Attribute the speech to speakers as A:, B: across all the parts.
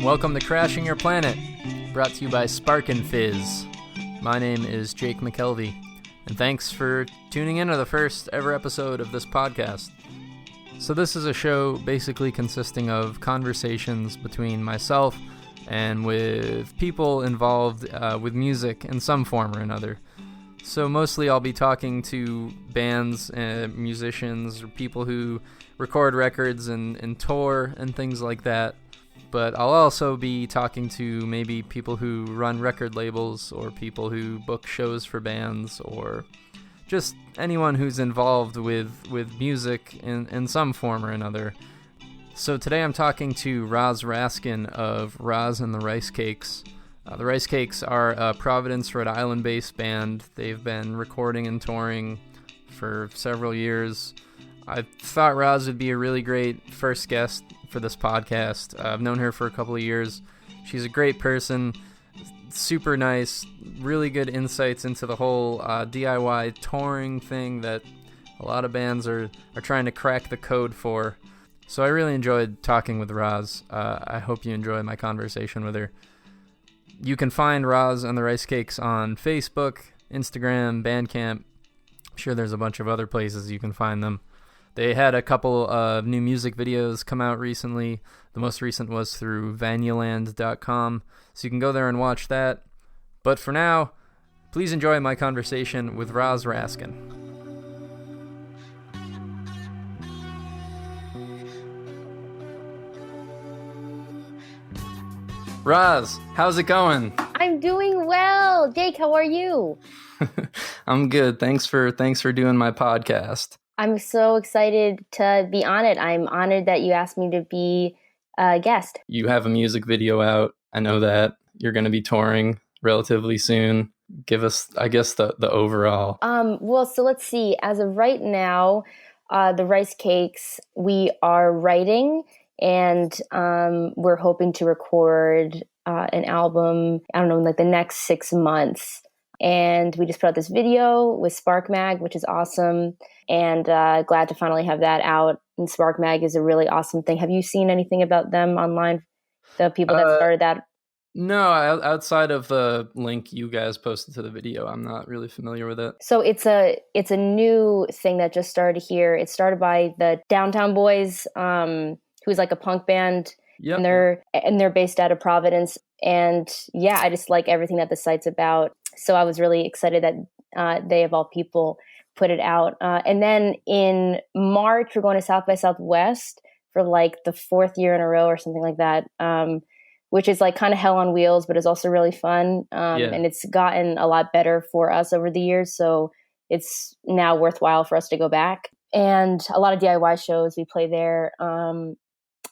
A: Welcome to Crashing Your Planet, brought to you by Spark and Fizz. My name is Jake McKelvey, and thanks for tuning in to the first ever episode of this podcast. So this is a show basically consisting of conversations between myself and with people involved with music in some form or another. So mostly I'll be talking to bands and musicians or people who record records and tour and things like that. But I'll also be talking to maybe people who run record labels or people who book shows for bands or just anyone who's involved with music in some form or another. So today I'm talking to Roz Raskin of Roz and the Rice Cakes. The Rice Cakes are a Providence, Rhode Island-based band. They've been recording and touring for several years. I thought Roz would be a really great first guest for this podcast. I've known her for a couple of years. She's a great person, super nice, really good insights into the whole DIY touring thing that a lot of bands are trying to crack the code for. So I really enjoyed talking with Roz. I hope you enjoy my conversation with her. You can find Roz and the Rice Cakes on Facebook, Instagram, Bandcamp. I'm sure there's a bunch of other places you can find them. They had a couple of new music videos come out recently. The most recent was through Vanyaland.com, so you can go there and watch that. But for now, please enjoy my conversation with Roz Raskin. Roz, how's it going?
B: I'm doing well. Jake, how are you?
A: I'm good. Thanks for doing my podcast.
B: I'm so excited to be on it. I'm honored that you asked me to be a guest.
A: You have a music video out. I know that. You're going to be touring relatively soon. Give us, I guess, the overall.
B: So let's see. As of right now, the Rice Cakes, we are writing and we're hoping to record an album, I don't know, in like the next 6 months. And we just put out this video with Spark Mag, which is awesome. And glad to finally have that out. And Spark Mag is a really awesome thing. Have you seen anything about them online? The people that started that?
A: No, outside of the link you guys posted to the video, I'm not really familiar with it.
B: So it's a new thing that just started here. It started by the Downtown Boys, who's like a punk band. Yep. And they're based out of Providence. And yeah, I just like everything that the site's about. So I was really excited that they, of all people, put it out. And then in March, we're going to South by Southwest for like the 4th year in a row or something like that, which is like kind of hell on wheels, but is also really fun. And it's gotten a lot better for us over the years. So it's now worthwhile for us to go back. And a lot of DIY shows, we play there.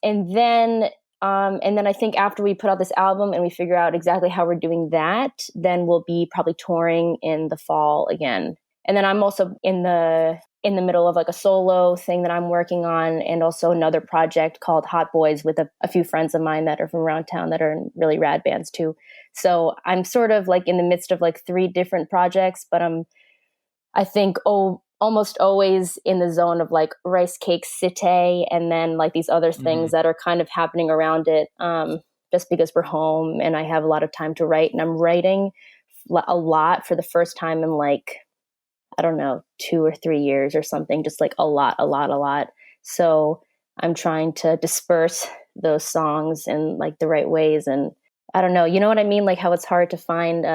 B: And then I think after we put out this album and we figure out exactly how we're doing that, then we'll be probably touring in the fall again. And then I'm also in the middle of like a solo thing that I'm working on, and also another project called Hot Boys with a few friends of mine that are from around town that are in really rad bands too. So I'm sort of like in the midst of like 3 different projects, but I think almost always in the zone of like Rice Cake City and then like these other things that are kind of happening around it, just because we're home and I have a lot of time to write. And I'm writing a lot for the first time in like, I don't know, 2 or 3 years or something, just like a lot. So I'm trying to disperse those songs in like the right ways. And I don't know, you know what I mean? Like how it's hard to find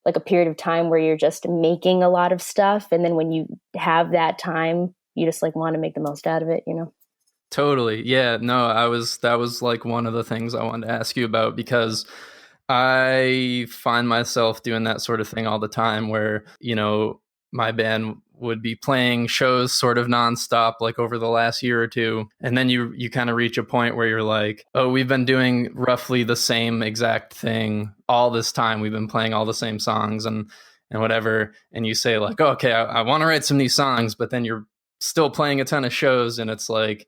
B: like a period of time where you're just making a lot of stuff. And then when you have that time, you just like want to make the most out of it, you know?
A: Totally. Yeah, no, that was like one of the things I wanted to ask you about, because I find myself doing that sort of thing all the time where, you know, my band would be playing shows sort of nonstop, like over the last year or two. And then you kind of reach a point where you're like, oh, we've been doing roughly the same exact thing all this time. We've been playing all the same songs and whatever. And you say like, oh, okay, I want to write some new songs, but then you're still playing a ton of shows. And it's like,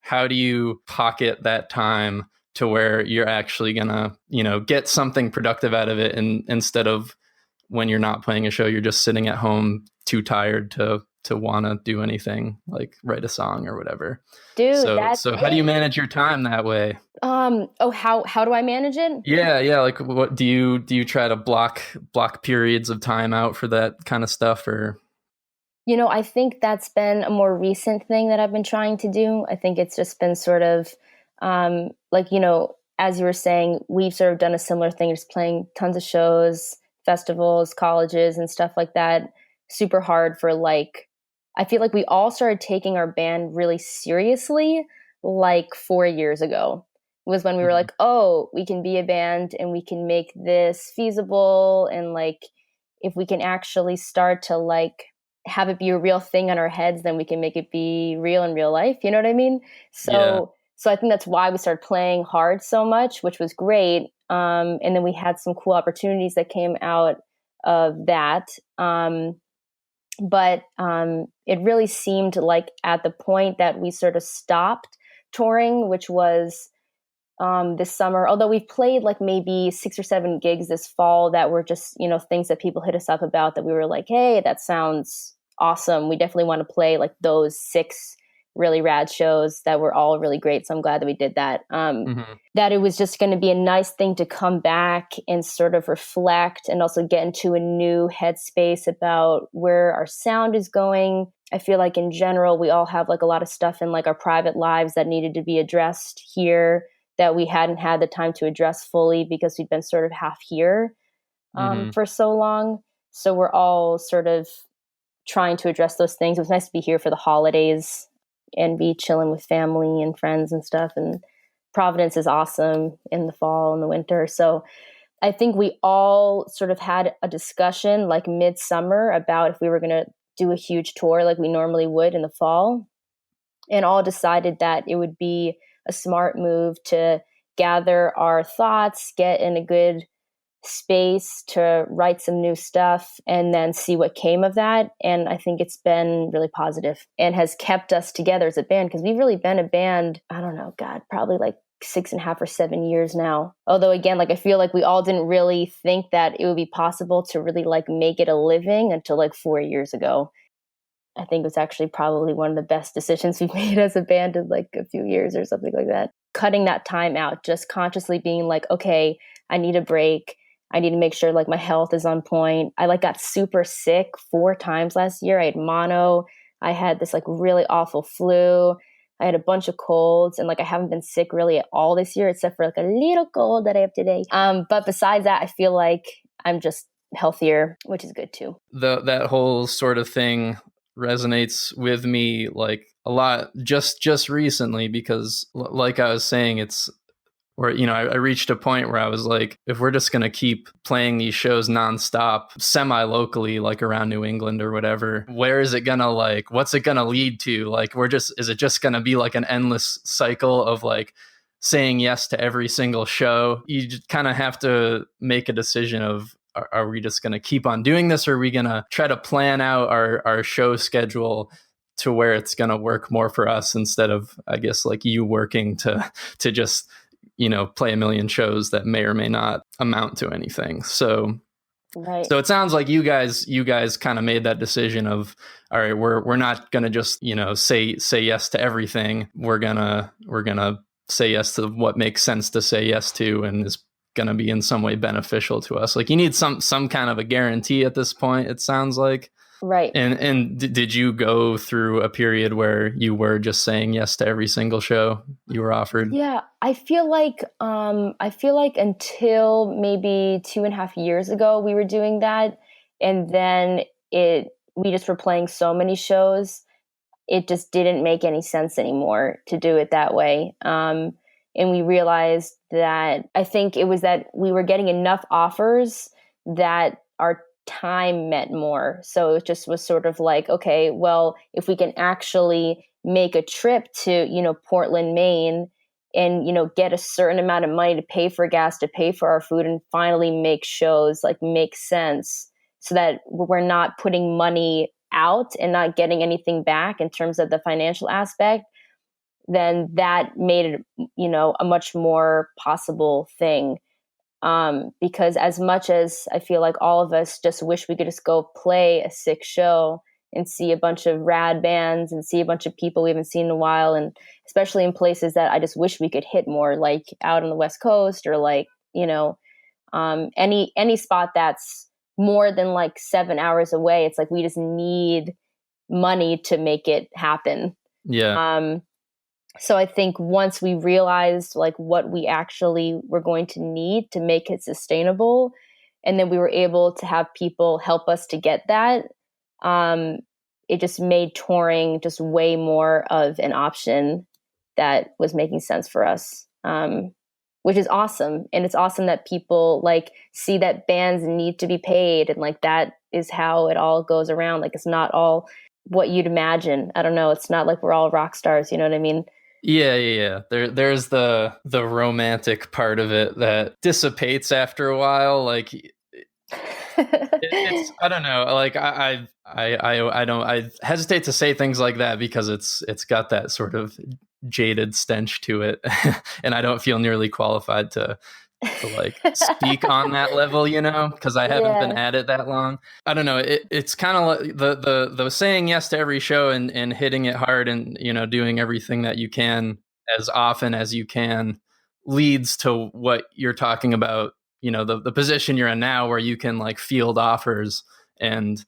A: how do you pocket that time to where you're actually gonna, you know, get something productive out of it, and instead of when you're not playing a show, you're just sitting at home too tired to want to do anything, like write a song or whatever.
B: Dude,
A: so how do you manage your time that way?
B: How do I manage it?
A: Yeah. Like, what do you try to block periods of time out for that kind of stuff, or?
B: I think that's been a more recent thing that I've been trying to do. I think it's just been sort of like, as you were saying, we've sort of done a similar thing, just playing tons of shows, festivals, colleges, and stuff like that. Super hard for I feel like we all started taking our band really seriously like 4 years ago. It was when we were like, oh, we can be a band and we can make this feasible. And if we can actually start to have it be a real thing on our heads, then we can make it be real in real life. You know what I mean? So I think that's why we started playing hard so much, which was great. And then we had some cool opportunities that came out of that. But it really seemed like at the point that we sort of stopped touring, which was this summer, although we've played maybe 6 or 7 gigs this fall that were just, things that people hit us up about that we were like, hey, that sounds awesome. We definitely want to play those 6 really rad shows that were all really great. So I'm glad that we did that. That it was just going to be a nice thing to come back and sort of reflect and also get into a new headspace about where our sound is going. I feel like in general, we all have a lot of stuff in our private lives that needed to be addressed here that we hadn't had the time to address fully because we'd been sort of half here for so long. So we're all sort of trying to address those things. It was nice to be here for the holidays and be chilling with family and friends and stuff. And Providence is awesome in the fall and the winter. So I think we all sort of had a discussion midsummer about if we were going to do a huge tour like we normally would in the fall, and all decided that it would be a smart move to gather our thoughts, get in a good space to write some new stuff, and then see what came of that. And I think it's been really positive and has kept us together as a band, because we've really been a band, I don't know, God, probably 6.5 or 7 years now. Although again, I feel like we all didn't really think that it would be possible to really make it a living until 4 years ago. I think it was actually probably one of the best decisions we've made as a band in a few years or something like that. Cutting that time out, just consciously being okay, I need a break. I need to make sure my health is on point. I got super sick 4 times last year. I had mono. I had this really awful flu. I had a bunch of colds, and I haven't been sick really at all this year, except for a little cold that I have today. But besides that, I feel like I'm just healthier, which is good too.
A: That whole sort of thing resonates with me a lot just recently, because like I was saying, it's where, I reached a point where I was like, if we're just going to keep playing these shows nonstop, semi-locally, around New England or whatever, where is it going to what's it going to lead to? Is it just going to be an endless cycle of saying yes to every single show? You just kind of have to make a decision of, are we just going to keep on doing this, or are we going to try to plan out our show schedule to where it's going to work more for us, instead of, I guess, you working to just, play a million shows that may or may not amount to anything. So,
B: right.
A: So it sounds like you guys kind of made that decision of, all right, we're not going to just, say yes to everything. We're going to say yes to what makes sense to say yes to, and is going to be in some way beneficial to us. You need some kind of a guarantee at this point, it sounds like.
B: Right.
A: And did you go through a period where you were just saying yes to every single show you were offered?
B: Yeah, I feel like until maybe 2.5 years ago, we were doing that. And then we just were playing so many shows, it just didn't make any sense anymore to do it that way. And we realized that, I think it was that we were getting enough offers that our time meant more. So it just was sort of okay, well, if we can actually make a trip to, Portland, Maine, and, get a certain amount of money to pay for gas, to pay for our food, and finally make shows make sense, so that we're not putting money out and not getting anything back in terms of the financial aspect, then that made it, a much more possible thing. Because as much as I feel like all of us just wish we could just go play a sick show and see a bunch of rad bands and see a bunch of people we haven't seen in a while. And especially in places that I just wish we could hit more, like out on the West Coast, or like, any spot that's more than like 7 hours away. It's like we just need money to make it happen.
A: Yeah.
B: So I think once we realized like what we actually were going to need to make it sustainable, and then we were able to have people help us to get that, it just made touring just way more of an option that was making sense for us, which is awesome. And it's awesome that people like see that bands need to be paid, and like that is how it all goes around. Like it's not all what you'd imagine. I don't know. It's not like we're all rock stars. You know what I mean?
A: Yeah. There's the romantic part of it that dissipates after a while. Like it's I don't know. Like I hesitate to say things like that because it's got that sort of jaded stench to it, and I don't feel nearly qualified to like speak on that level, because I haven't been at it that long. I don't know. It's kind of like the saying yes to every show and hitting it hard and, doing everything that you can as often as you can leads to what you're talking about, the position you're in now, where you can like field offers and,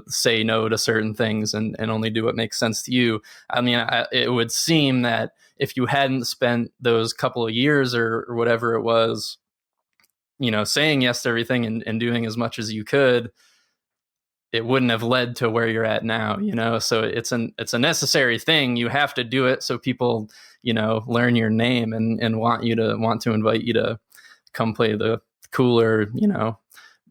A: say no to certain things and only do what makes sense to you. I mean, it would seem that if you hadn't spent those couple of years or whatever it was, saying yes to everything and doing as much as you could, it wouldn't have led to where you're at now, so it's a necessary thing. You have to do it so people, learn your name and want to invite you to come play the cooler,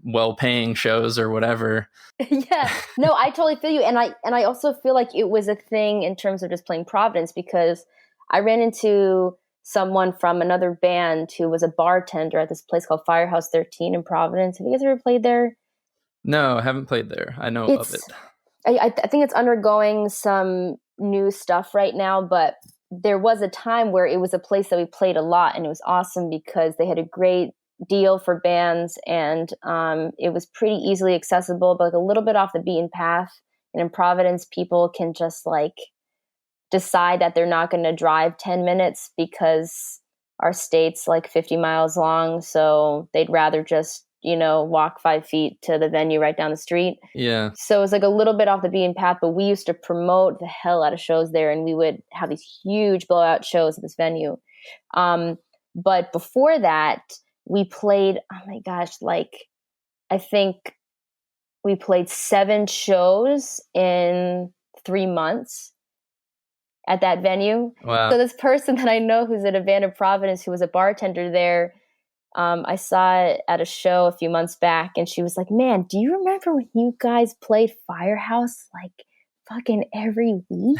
A: well-paying shows or whatever.
B: Yeah, no, I totally feel you. And I also feel like it was a thing in terms of just playing Providence, because I ran into someone from another band who was a bartender at this place called Firehouse 13 in Providence. Have you guys ever played there?
A: No, I haven't played there. I know of it.
B: I think it's undergoing some new stuff right now, but there was a time where it was a place that we played a lot, and it was awesome because they had a great deal for bands, and it was pretty easily accessible, but like a little bit off the beaten path. And in Providence, people can just like decide that they're not going to drive 10 minutes because our state's like 50 miles long, so they'd rather just walk 5 feet to the venue right down the street.
A: Yeah.
B: So it was like a little bit off the beaten path, but we used to promote the hell out of shows there, and we would have these huge blowout shows at this venue. But before that, we played, oh my gosh, like I think we played 7 shows in 3 months at that venue.
A: Wow.
B: So this person that I know who's at a band in Providence, who was a bartender there, I saw it at a show a few months back, and she was like, man, do you remember when you guys played Firehouse like fucking every week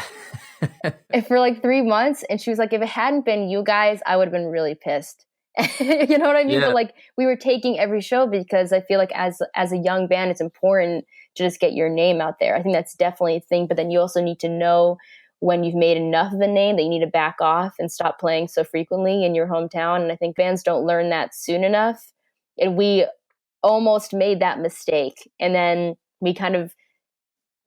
B: and for like 3 months? And she was like, if it hadn't been you guys, I would have been really pissed. You know what I mean?
A: Yeah.
B: But like we were taking every show because I feel like as a young band, it's important to just get your name out there. I think that's definitely a thing. But then you also need to know when you've made enough of a name that you need to back off and stop playing so frequently in your hometown. And I think bands don't learn that soon enough. And we almost made that mistake. And then we kind of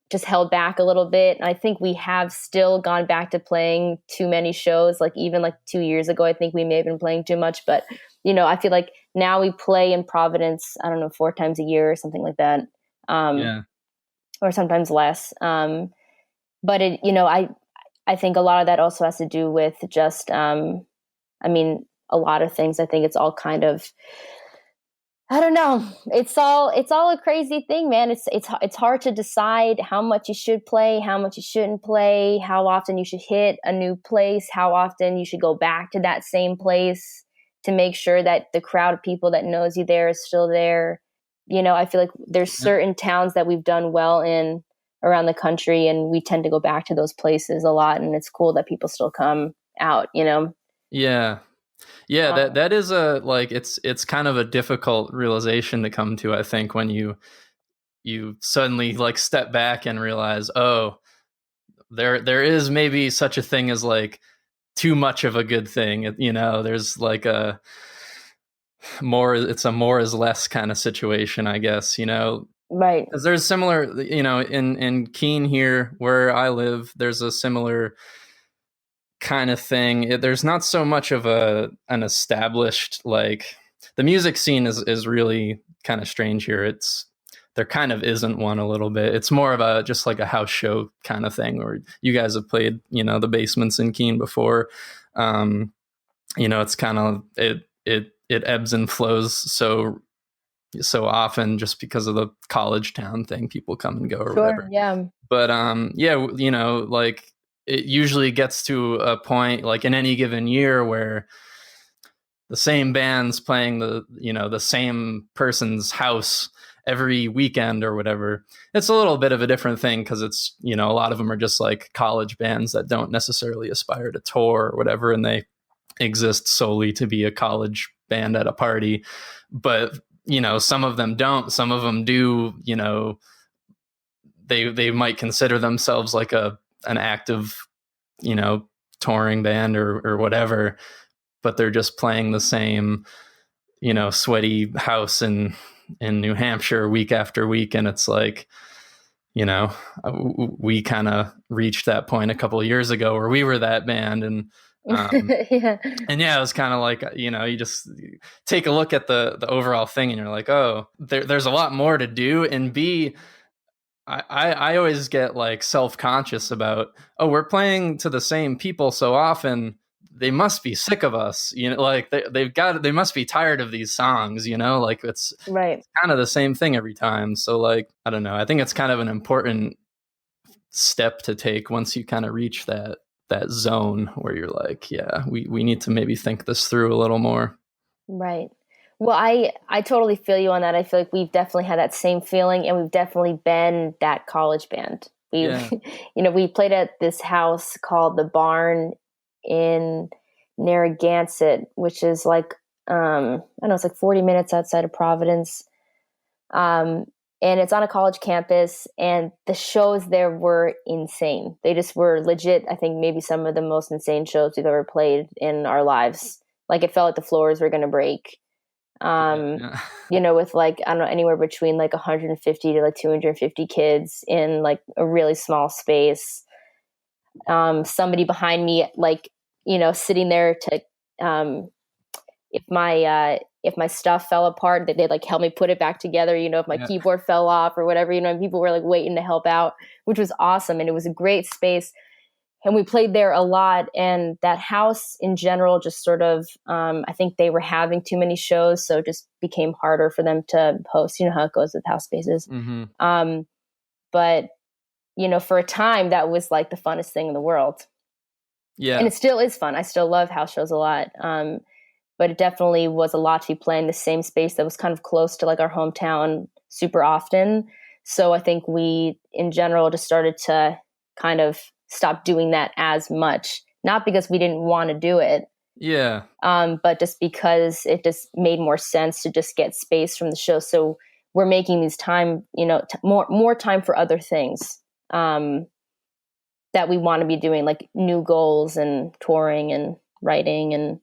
B: just held back a little bit. And I think we have still gone back to playing too many shows. Like even like 2 years ago, I think we may have been playing too much. But, I feel like now we play in Providence, I don't know, 4 times a year or something like that. Or sometimes less. But it, I think a lot of that also has to do with just, a lot of things. I think it's all kind of, I don't know. It's all a crazy thing, man. It's hard to decide how much you should play, how much you shouldn't play, how often you should hit a new place, how often you should go back to that same place to make sure that the crowd of people that knows you there is still there. I feel like there's certain towns that we've done well in around the country, and we tend to go back to those places a lot, and it's cool that people still come out,
A: Yeah, that is it's kind of a difficult realization to come to, I think, when you suddenly like step back and realize, oh, there is maybe such a thing as like too much of a good thing. There's like it's a more is less kind of situation, I guess.
B: Right.
A: Because there's similar, in Keene here where I live, there's a similar kind of thing. There's not so much of an established, like, the music scene is really kind of strange here. There kind of isn't one a little bit. It's more of just like a house show kind of thing, where you guys have played, the basements in Keene before. It's kind of, it ebbs and flows so often just because of the college town thing. People come and go or whatever.
B: Yeah.
A: But like, it usually gets to a point, like in any given year, where the same band's playing the same person's house every weekend or whatever. It's a little bit of a different thing, because it's, a lot of them are just like college bands that don't necessarily aspire to tour or whatever, and they exist solely to be a college band at a party. But some of them don't. Some of them do. They might consider themselves like an active, touring band or whatever, but they're just playing the same, sweaty house in New Hampshire week after week. And it's like, we kind of reached that point a couple of years ago where we were that band. And
B: yeah.
A: And it was kind of like, you just take a look at the overall thing and you're like, oh, there's a lot more to do. And B, I always get like self-conscious about, oh, we're playing to the same people so often, they must be sick of us, like they must be tired of these songs, like it's
B: right.
A: kind of the same thing every time. So like, I don't know, I think it's kind of an important step to take once you kind of reach that zone where you're like, yeah, we need to maybe think this through a little more.
B: Right. Well, I totally feel you on that. I feel like we've definitely had that same feeling, and we've definitely been that college band. We've, we played at this house called the Barn in Narragansett, which is like, I don't know, it's like 40 minutes outside of Providence. And it's on a college campus, and the shows there were insane. They just were legit. I think maybe some of the most insane shows we've ever played in our lives. Like, it felt like the floors were going to break. With like, I don't know, anywhere between like 150 to like 250 kids in like a really small space. Somebody behind me, like, sitting there to, if my stuff fell apart, they'd like help me put it back together, if my keyboard fell off or whatever, and people were like waiting to help out, which was awesome. And it was a great space. And we played there a lot. And that house in general just sort of, I think they were having too many shows. So it just became harder for them to host, how it goes with house spaces.
A: Mm-hmm.
B: But, for a time, that was like the funnest thing in the world.
A: Yeah.
B: And it still is fun. I still love house shows a lot. But it definitely was a lot to be playing the same space that was kind of close to like our hometown super often. So I think we, in general, just started to kind of stop doing that as much, not because we didn't want to do it.
A: Yeah.
B: But just because it just made more sense to just get space from the show. So we're making these time, more time for other things that we want to be doing, like new goals and touring and writing and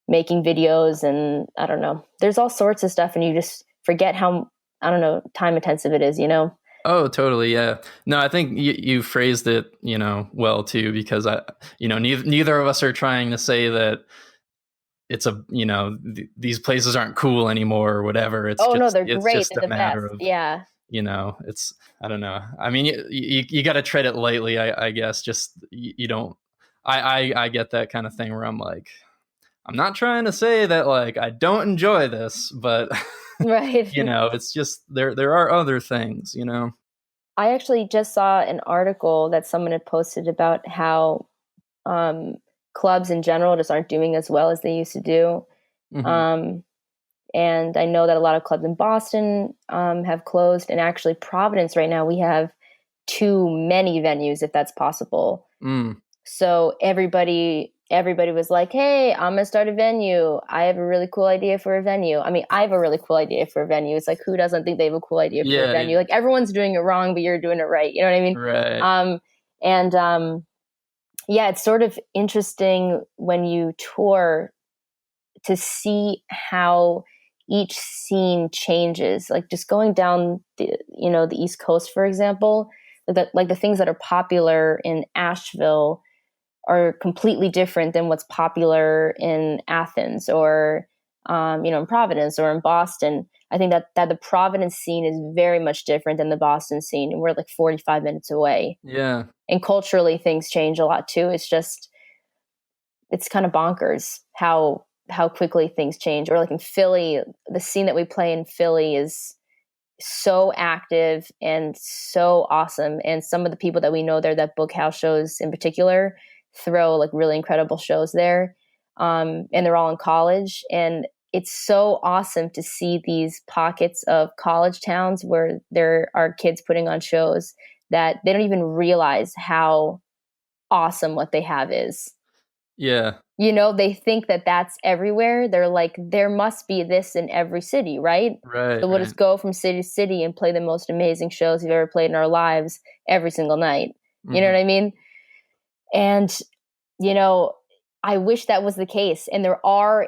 B: making videos. And I don't know, there's all sorts of stuff, and you just forget how, I don't know, time intensive it is,
A: Oh, totally. Yeah. No, I think you phrased it, well too, because neither of us are trying to say that it's these places aren't cool anymore or whatever. It's
B: no, they're great.
A: Just
B: they're
A: a matter
B: of,
A: it's, I don't know. I mean, you got to tread it lightly, I guess. Just, you don't, I get that kind of thing where I'm like, I'm not trying to say that like I don't enjoy this, but
B: right.
A: It's just there are other things,
B: I actually just saw an article that someone had posted about how clubs in general just aren't doing as well as they used to do.
A: Mm-hmm.
B: And I know that a lot of clubs in Boston have closed, and actually Providence right now, we have too many venues, if that's possible. So everybody was like, hey, I'm going to start a venue. I have a really cool idea for a venue. I mean, I have a really cool idea for a venue. It's like, who doesn't think they have a cool idea for a venue? Like, everyone's doing it wrong, but you're doing it right. You know what I mean?
A: Right.
B: It's sort of interesting when you tour to see how each scene changes. Like just going down the East Coast, for example, like the things that are popular in Asheville are completely different than what's popular in Athens or in Providence or in Boston. I think that the Providence scene is very much different than the Boston scene, and we're like 45 minutes away.
A: Yeah.
B: And culturally, things change a lot too. It's kind of bonkers how quickly things change. Or like in Philly, the scene that we play in Philly is so active and so awesome. And some of the people that we know there that book house shows in particular throw like really incredible shows there. And they're all in college. And it's so awesome to see these pockets of college towns where there are kids putting on shows that they don't even realize how awesome what they have is.
A: Yeah.
B: They think that that's everywhere. They're like, there must be this in every city, right?
A: Right.
B: So we'll just go from city to city and play the most amazing shows we've ever played in our lives every single night. You know what I mean? And, I wish that was the case. And there are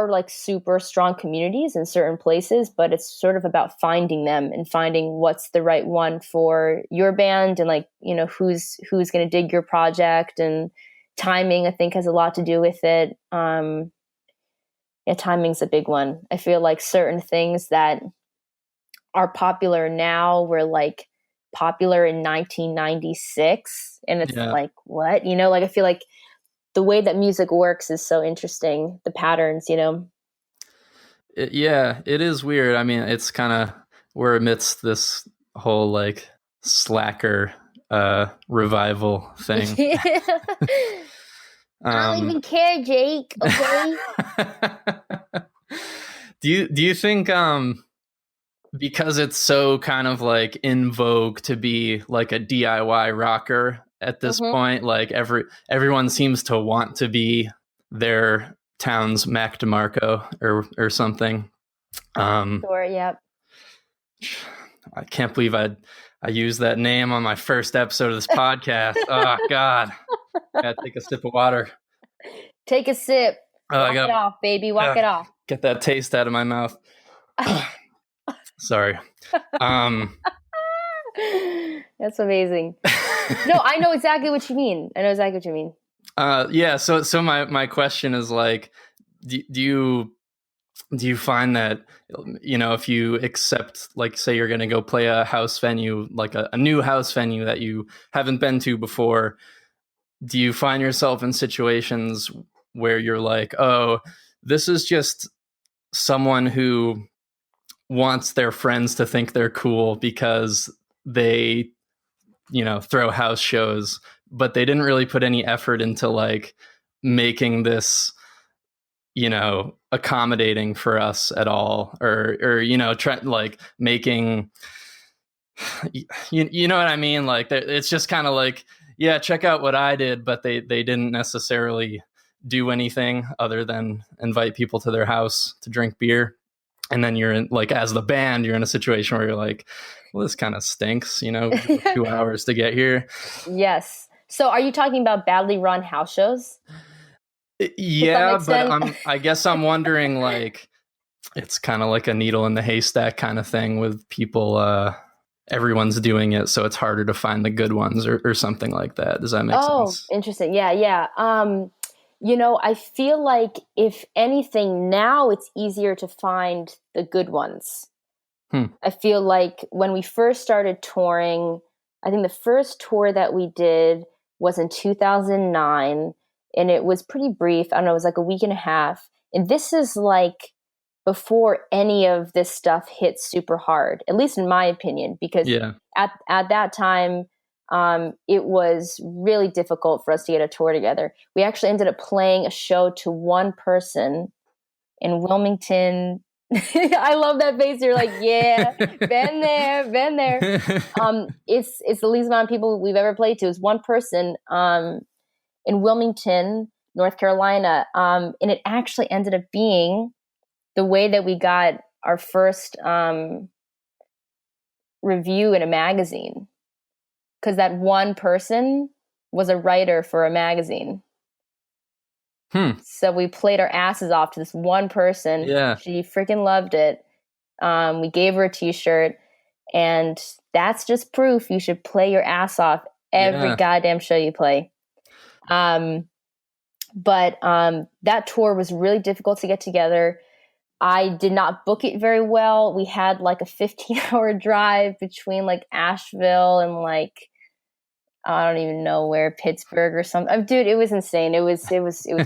B: like super strong communities in certain places, but it's sort of about finding them and finding what's the right one for your band and like, who's going to dig your project. And timing, I think, has a lot to do with it. Timing's a big one. I feel like certain things that are popular now were like popular in 1996. And it's like, what? Like I feel like the way that music works is so interesting. The patterns,
A: It is weird. I mean, it's kind of, we're amidst this whole like slacker revival thing.
B: I don't even care, Jake. Okay.
A: Do you think because it's so kind of like in vogue to be like a DIY rocker at this point, like everyone seems to want to be their town's Mac DeMarco or something.
B: Sure, yep.
A: I can't believe I used that name on my first episode of this podcast. Oh God. Gotta take a sip of water.
B: Take a sip. Walk it off, baby. Walk it off.
A: Get that taste out of my mouth. Sorry.
B: That's amazing. No, I know exactly what you mean.
A: So my question is like, do you find that, if you accept, like, say you're going to go play a house venue, like a new house venue that you haven't been to before, do you find yourself in situations where you're like, oh, this is just someone who wants their friends to think they're cool because they, throw house shows, but they didn't really put any effort into like making this, accommodating for us at all, or try like making, you know what I mean? Like it's just kind of like, yeah, check out what I did, but they didn't necessarily do anything other than invite people to their house to drink beer. And then you're in, like, as the band, you're in a situation where you're like, well, this kind of stinks, 2 hours to get here.
B: Yes. So are you talking about badly run house shows?
A: Yeah, but I guess I'm wondering, like, it's kind of like a needle in the haystack kind of thing with people. Everyone's doing it, so it's harder to find the good ones or something like that. Does that make sense?
B: Oh, interesting. Yeah. I feel like if anything, now it's easier to find the good ones. I feel like when we first started touring, I think the first tour that we did was in 2009, and it was pretty brief. I don't know, it was like a week and a half. And this is like before any of this stuff hit super hard, at least in my opinion, because at that time, it was really difficult for us to get a tour together. We actually ended up playing a show to one person in Wilmington. I love that face. You're like, yeah, been there. It's the least amount of people we've ever played to. Is one person in Wilmington, North Carolina, and it actually ended up being the way that we got our first review in a magazine. Because that one person was a writer for a magazine. So we played our asses off to this one person.
A: Yeah.
B: She freaking loved it. We gave her a t-shirt, and that's just proof you should play your ass off every goddamn show you play. But that tour was really difficult to get together. I did not book it very well. We had like a 15-hour drive between like Asheville and like, I don't even know where, Pittsburgh or something. Dude, it was insane. It was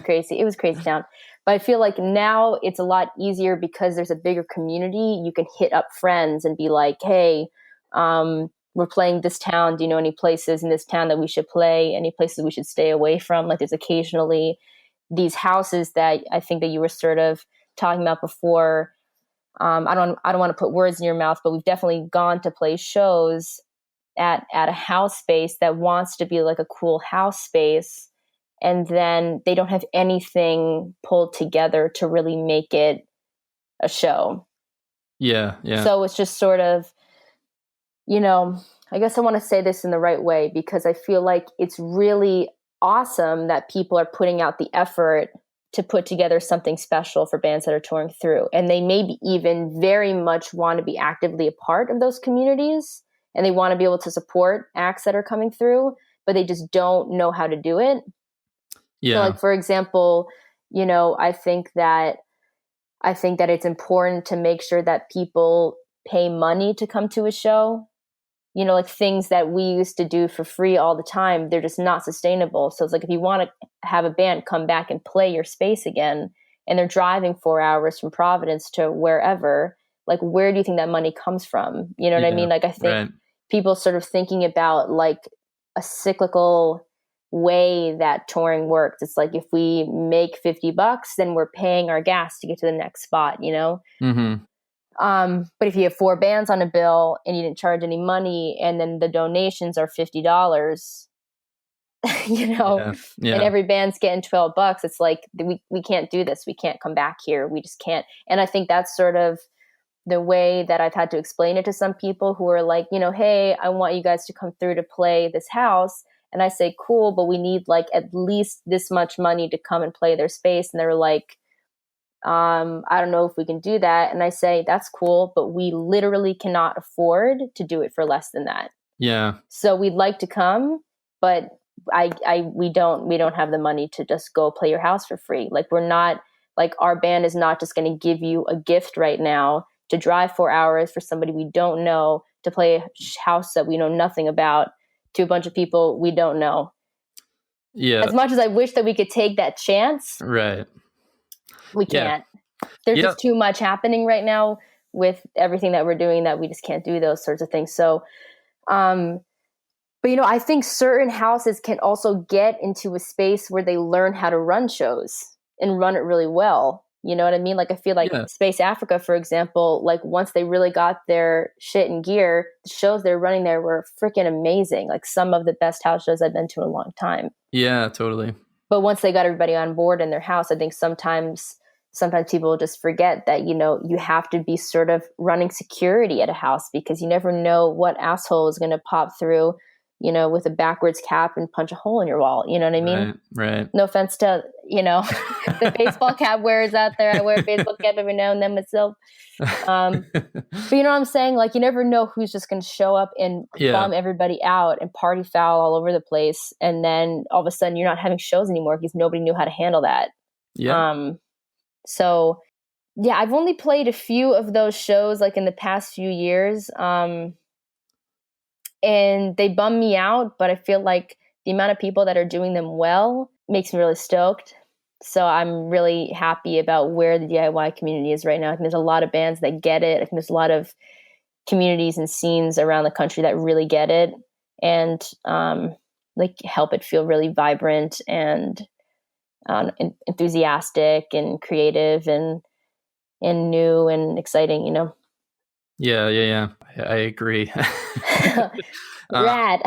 B: crazy. It was crazy town. But I feel like now it's a lot easier because there's a bigger community. You can hit up friends and be like, hey, we're playing this town. Do you know any places in this town that we should play? Any places we should stay away from? Like there's occasionally these houses that I think that you were sort of talking about before. I don't want to put words in your mouth, but we've definitely gone to play shows at a house space that wants to be like a cool house space, and then they don't have anything pulled together to really make it a show.
A: Yeah.
B: So it's just sort of, I guess I want to say this in the right way, because I feel like it's really awesome that people are putting out the effort to put together something special for bands that are touring through. And they maybe even very much want to be actively a part of those communities, and they want to be able to support acts that are coming through, but they just don't know how to do it.
A: Yeah.
B: So like, for example, I think that it's important to make sure that people pay money to come to a show. Like things that we used to do for free all the time, they're just not sustainable. So it's like, if you want to have a band come back and play your space again, and they're driving 4 hours from Providence to wherever, like, where do you think that money comes from? You know what I mean? Like, I think people sort of thinking about like a cyclical way that touring works. It's like, if we make $50, then we're paying our gas to get to the next spot,
A: Mm-hmm.
B: But if you have 4 bands on a bill and you didn't charge any money, and then the donations are $50, and every band's getting $12, it's like, we can't do this. We can't come back here. We just can't. And I think that's sort of the way that I've had to explain it to some people who are like, hey, I want you guys to come through to play this house. And I say, cool, but we need like at least this much money to come and play their space. And they're like, I don't know if we can do that. And I say, that's cool, but we literally cannot afford to do it for less than that.
A: Yeah.
B: So we'd like to come, but we don't have the money to just go play your house for free. Like, we're not, like, our band is not just going to give you a gift right now to drive 4 hours for somebody we don't know to play a house that we know nothing about to a bunch of people we don't know.
A: Yeah.
B: As much as I wish that we could take that chance.
A: Right.
B: We can't. There's just too much happening right now with everything that we're doing that we just can't do those sorts of things. So, but I think certain houses can also get into a space where they learn how to run shows and run it really well. You know what I mean? Like, I feel like Space Africa, for example, like, once they really got their shit in gear, the shows they're running there were freaking amazing. Like, some of the best house shows I've been to in a long time.
A: Yeah, totally.
B: But once they got everybody on board in their house, I think sometimes people just forget that, you have to be sort of running security at a house, because you never know what asshole is going to pop through, with a backwards cap and punch a hole in your wall. You know what I mean?
A: Right.
B: No offense to, the baseball cap wearers out there. I wear a baseball cap every now and then myself. But you know what I'm saying? Like, you never know who's just going to show up and bum everybody out and party foul all over the place. And then all of a sudden you're not having shows anymore because nobody knew how to handle that. Yeah. So yeah, I've only played a few of those shows like in the past few years. And they bum me out, but I feel like the amount of people that are doing them well makes me really stoked. So I'm really happy about where the DIY community is right now. I think there's a lot of bands that get it. I think there's a lot of communities and scenes around the country that really get it and like help it feel really vibrant and enthusiastic and creative and new and exciting,
A: Yeah. I agree.
B: Rad.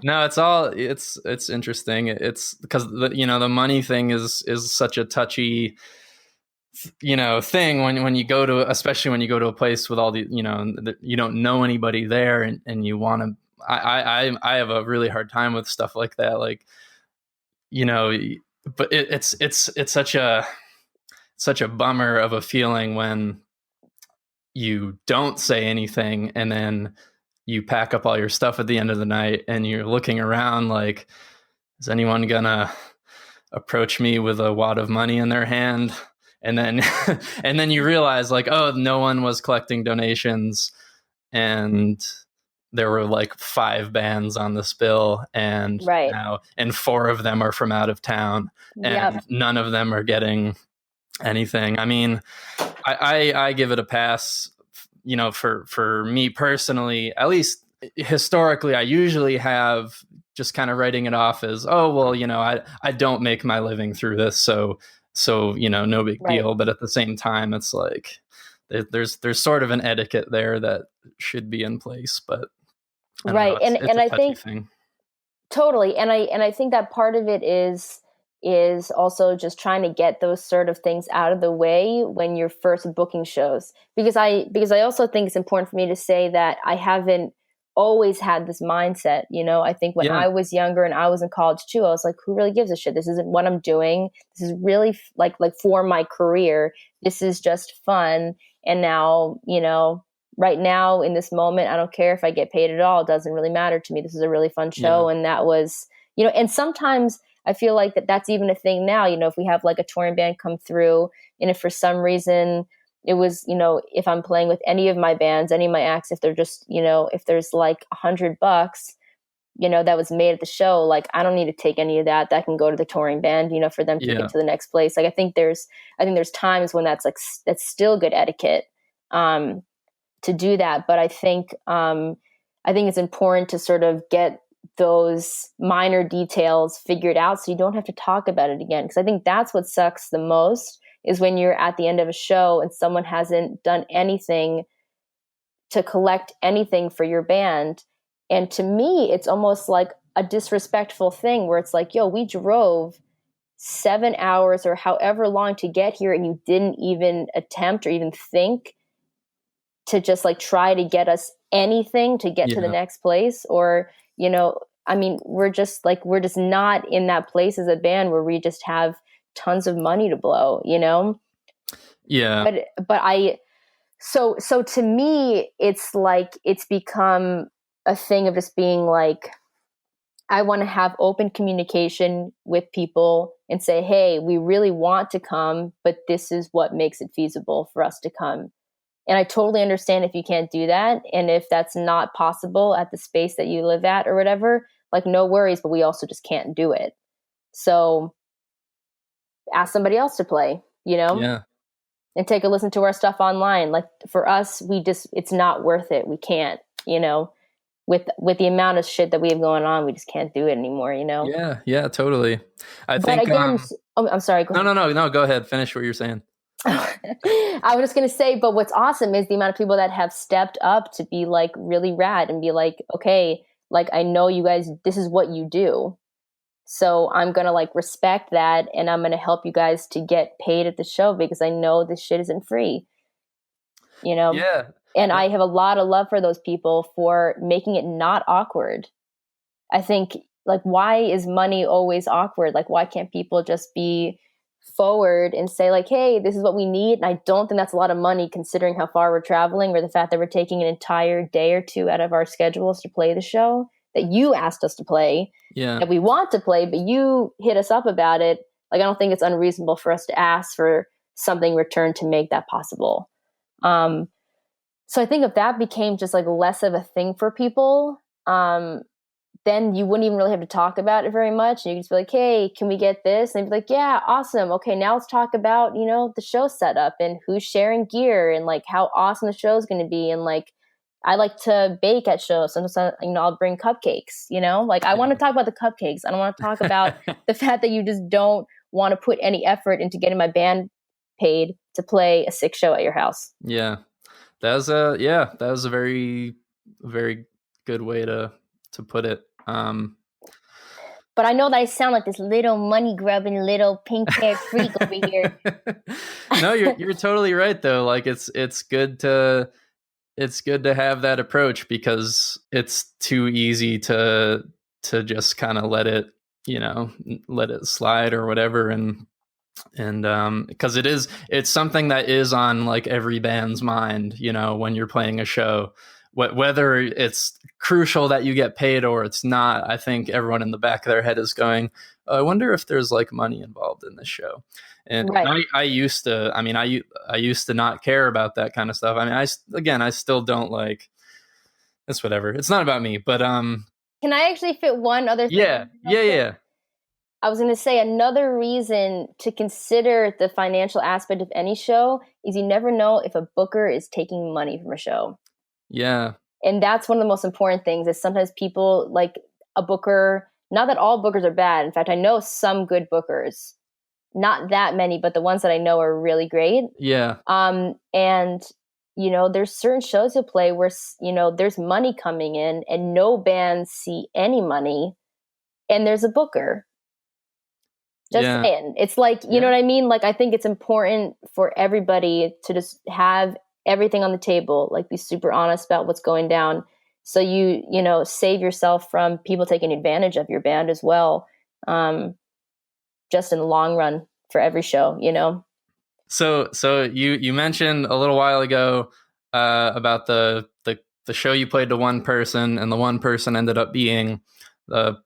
A: No, it's interesting. It's because the money thing is such a touchy, thing when you go to, especially when you go to a place with all the, you don't know anybody there and you want to, I have a really hard time with stuff like that. Like, but it's such a bummer of a feeling when you don't say anything and then you pack up all your stuff at the end of the night and you're looking around like, is anyone gonna approach me with a wad of money in their hand? And then and then you realize like, oh, no one was collecting donations, and there were like 5 bands on this bill, and
B: Right.
A: now and 4 of them are from out of town, and
B: Yep.
A: none of them are getting anything. I mean, I give it a pass. You know, for me personally, at least historically, I usually have just kind of writing it off as, oh, well, you know, I don't make my living through this, so you know, no big
B: Right.
A: deal. But at the same time, it's like there's sort of an etiquette there that should be in place, but I don't
B: Right.
A: know, it's
B: And
A: a
B: I
A: touchy
B: think
A: thing.
B: totally. And I think that part of it is also just trying to get those sort of things out of the way when you're first booking shows. Because I also think it's important for me to say that I haven't always had this mindset. You know, I think when
A: Yeah.
B: I was younger and I was in college too, I was like, who really gives a shit? This isn't what I'm doing. This is really like for my career. This is just fun. And now, you know, right now in this moment, I don't care if I get paid at all. It doesn't really matter to me. This is a really fun show.
A: Yeah.
B: And that was, you know, and sometimes I feel like that's even a thing now. You know, if we have like a touring band come through, and if for some reason it was, you know, if I'm playing with any of my bands, any of my acts, if they're just, you know, if there's like $100, you know, that was made at the show, like I don't need to take any of that. That can go to the touring band, you know, for them to
A: Yeah.
B: get to the next place. Like I think there's times when that's still good etiquette to do that. But I think it's important to sort of get those minor details figured out so you don't have to talk about it again. Because I think that's what sucks the most, is when you're at the end of a show and someone hasn't done anything to collect anything for your band. And to me, it's almost like a disrespectful thing where it's like, yo, we drove 7 hours or however long to get here, and you didn't even attempt or even think to just like try to get us anything to get to the next place. Or, you know, I mean, we're just not in that place as a band where we just have tons of money to blow, you know?
A: Yeah.
B: So to me, it's like, it's become a thing of just being like, I want to have open communication with people and say, hey, we really want to come, but this is what makes it feasible for us to come. And I totally understand if you can't do that. And if that's not possible at the space that you live at or whatever, like no worries, but we also just can't do it. So ask somebody else to play, you know?
A: Yeah.
B: And take a listen to our stuff online. Like for us, it's not worth it. We can't, you know, with the amount of shit that we have going on, we just can't do it anymore, you know?
A: Yeah. Yeah, totally.
B: But again, I'm sorry.
A: No, go ahead. Finish what you're saying.
B: I was just going to say, but what's awesome is the amount of people that have stepped up to be like really rad and be like, okay, like I know you guys, this is what you do. So I'm going to like respect that, and I'm going to help you guys to get paid at the show because I know this shit isn't free. You know?
A: Yeah.
B: And I have a lot of love for those people for making it not awkward. I think like, why is money always awkward? Like, why can't people just be forward and say like, hey, this is what we need? And I don't think that's a lot of money considering how far we're traveling, or the fact that we're taking an entire day or two out of our schedules to play the show that you asked us to play, that we want to play, but you hit us up about it. Like, I don't think it's unreasonable for us to ask for something in return to make that possible. So I think if that became just like less of a thing for people, then you wouldn't even really have to talk about it very much. And you could just be like, hey, can we get this? And they'd be like, yeah, awesome. Okay, now let's talk about, you know, the show setup and who's sharing gear and like how awesome the show is going to be. And like, I like to bake at shows. Sometimes, you know, I'll bring cupcakes, you know, like I want to talk about the cupcakes. I don't want to talk about the fact that you just don't want to put any effort into getting my band paid to play a sick show at your house.
A: Yeah. That was a very, very good way to put it.
B: But I know that I sound like this little money grubbing little pink haired freak over here.
A: No, you're totally right though. Like it's good to have that approach, because it's too easy to just kind of let it let it slide or whatever. And because it's something that is on like every band's mind, when you're playing a show, whether it's crucial that you get paid or it's not. I think everyone in the back of their head is going, oh, I wonder if there's like money involved in this show. And right. I used to, I used to not care about that kind of stuff. I still don't like, it's whatever. It's not about me, but,
B: can I actually fit one other thing?
A: Yeah.
B: I was going to say another reason to consider the financial aspect of any show is you never know if a booker is taking money from a show.
A: Yeah.
B: And that's one of the most important things is sometimes people like a booker, not that all bookers are bad. In fact, I know some good bookers, not that many, but the ones that I know are really great.
A: Yeah.
B: And there's certain shows you'll play where, there's money coming in and no bands see any money and there's a booker. Just saying. It's like, you know what I mean? Like, I think it's important for everybody to just have everything on the table, like be super honest about what's going down. So you save yourself from people taking advantage of your band as well. Just in the long run for every show,
A: So you mentioned a little while ago about the show you played to one person, and the one person ended up being a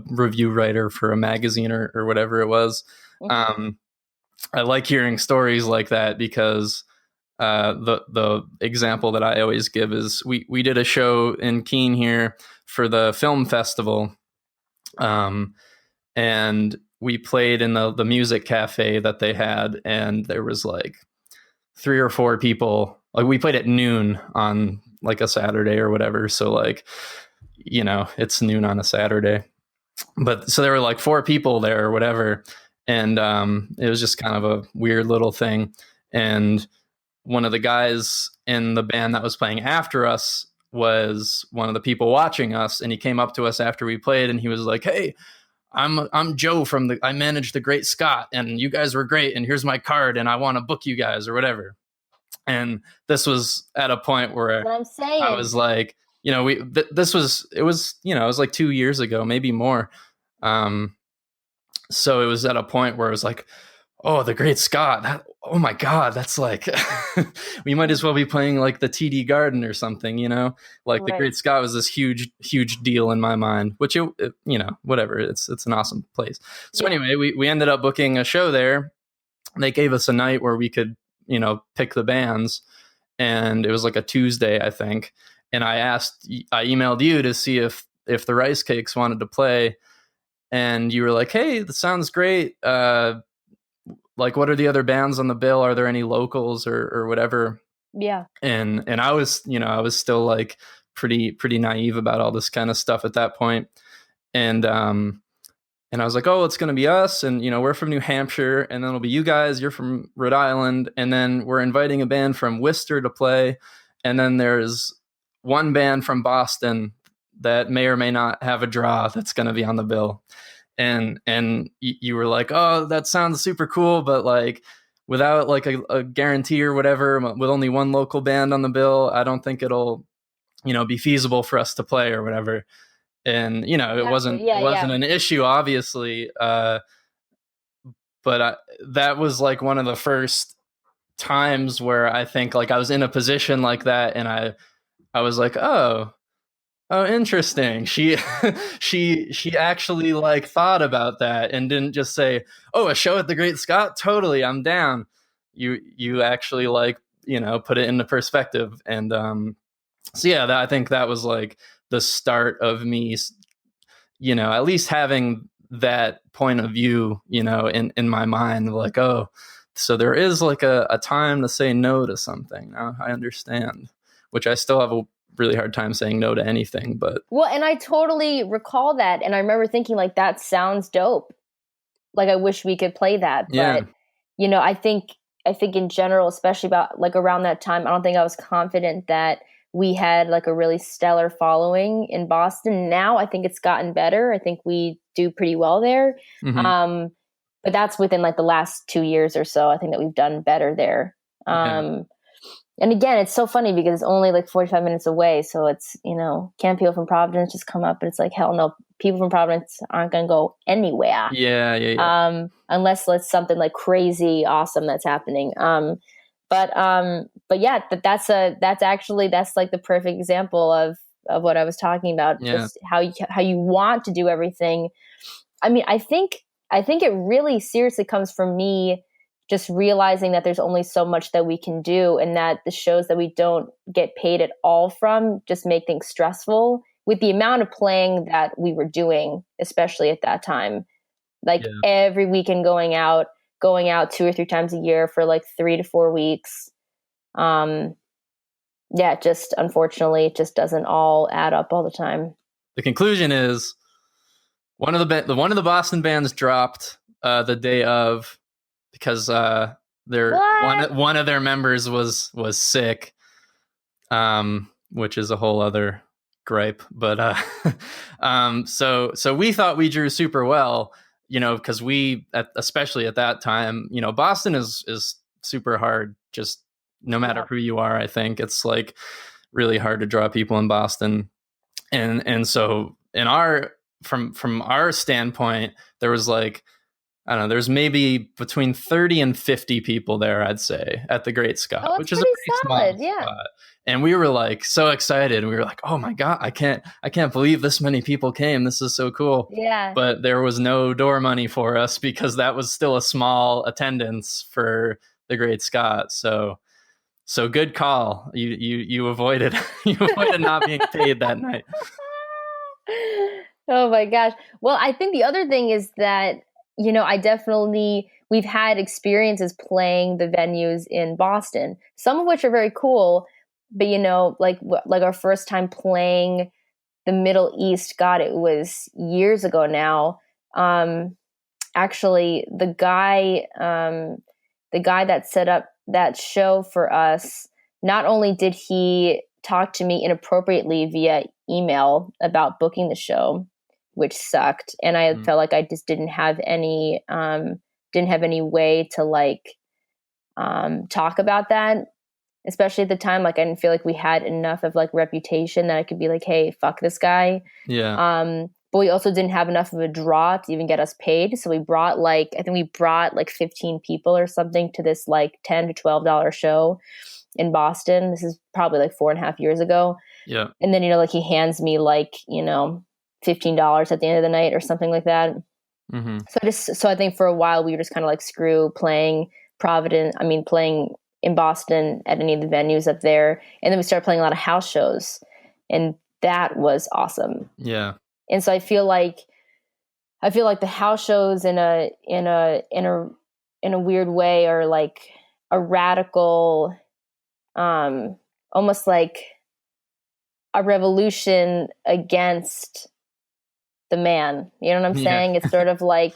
A: review writer for a magazine or whatever it was. Mm-hmm. I like hearing stories like that because the example that I always give is we did a show in Keene here for the film festival, and we played in the music cafe that they had, and there was like 3 or 4 people. Like, we played at noon on like a Saturday or whatever. So like, it's noon on a Saturday, but so there were like 4 people there or whatever. And it was just kind of a weird little thing. And one of the guys in the band that was playing after us was one of the people watching us. And he came up to us after we played and he was like, hey, I'm Joe I manage the Great Scott, and you guys were great, and here's my card, and I want to book you guys or whatever. And this was at a point where
B: what I'm saying.
A: I was like, it was like 2 years ago, maybe more. So it was at a point where it was like, oh, the Great Scott. Oh my God, that's like, we might as well be playing like the TD Garden or something, like right. The Great Scott was this huge, huge deal in my mind, which, whatever. It's an awesome place. So anyway, we ended up booking a show there. They gave us a night where we could, pick the bands, and it was like a Tuesday, I think. And I emailed you to see if the Rice Cakes wanted to play, and you were like, hey, that sounds great. Like, what are the other bands on the bill? Are there any locals or whatever?
B: Yeah.
A: And I was, I was still like pretty naive about all this kind of stuff at that point. And I was like, oh, it's going to be us. And, we're from New Hampshire, and then it'll be you guys. You're from Rhode Island. And then we're inviting a band from Worcester to play. And then there's one band from Boston that may or may not have a draw that's going to be on the bill. And you were like, oh, that sounds super cool, but like without like a guarantee or whatever, with only one local band on the bill, I don't think it'll, be feasible for us to play or whatever. And, it wasn't an issue, obviously. But that was like one of the first times where I think like I was in a position like that, and I was like, oh, interesting. She actually like thought about that and didn't just say, oh, a show at the Great Scott, totally, I'm down. You actually like, put it into perspective. And so yeah, I think that was like the start of me, at least having that point of view, in my mind, like, oh, so there is like a time to say no to something. Now I understand, which I still have a really hard time saying no to anything, but
B: well, and I totally recall that, and I remember thinking like, that sounds dope, like I wish we could play that. But I think in general, especially about like around that time, I don't think I was confident that we had like a really stellar following in Boston. Now I think it's gotten better. I think we do pretty well there. Mm-hmm. But that's within like the last 2 years or so. I think that we've done better there. And again, it's so funny because it's only like 45 minutes away. So it's, can people from Providence just come up? And it's like, hell no, people from Providence aren't going to go anywhere.
A: Yeah.
B: Unless it's something like crazy awesome that's happening. But yeah, that's like the perfect example of what I was talking about.
A: Yeah.
B: Just how you want to do everything. I mean, I think it really seriously comes from me just realizing that there's only so much that we can do, and that the shows that we don't get paid at all from just make things stressful with the amount of playing that we were doing, especially at that time. Like every weekend going out 2 or 3 times a year for like 3 to 4 weeks. Just unfortunately, it just doesn't all add up all the time.
A: The conclusion is one of the Boston bands dropped the day of, because one of their members was sick, which is a whole other gripe. But so we thought we drew super well, because especially at that time, Boston is super hard, just no matter who you are. I think it's like really hard to draw people in Boston, and so from our standpoint, there was like, I don't know, there's maybe between 30 and 50 people there, I'd say, at the Great Scott, which is a pretty
B: solid,
A: small spot. And we were like so excited. We were like, oh my God, I can't believe this many people came. This is so cool.
B: Yeah.
A: But there was no door money for us because that was still a small attendance for the Great Scott. So good call. You avoided not being paid that night.
B: Oh my gosh. Well, I think the other thing is that, we've had experiences playing the venues in Boston, some of which are very cool, but like our first time playing the Middle East, God, it was years ago now. Actually, the guy that set up that show for us, not only did he talk to me inappropriately via email about booking the show, which sucked, and I felt like I just didn't have any way to like talk about that, especially at the time. Like, I didn't feel like we had enough of like reputation that I could be like, hey, fuck this guy.
A: Yeah.
B: But we also didn't have enough of a draw to even get us paid. So we brought like 15 people or something to this like $10 to $12 show in Boston. This is probably like 4.5 years ago.
A: Yeah.
B: And then, like he hands me like, $15 at the end of the night or something like that.
A: Mm-hmm.
B: So I think for a while we were just kind of like, screw playing playing in Boston at any of the venues up there. And then we started playing a lot of house shows, and that was awesome.
A: Yeah.
B: And so I feel like the house shows in a weird way are like a radical, almost like a revolution against the man. You know what I'm saying? It's sort of like,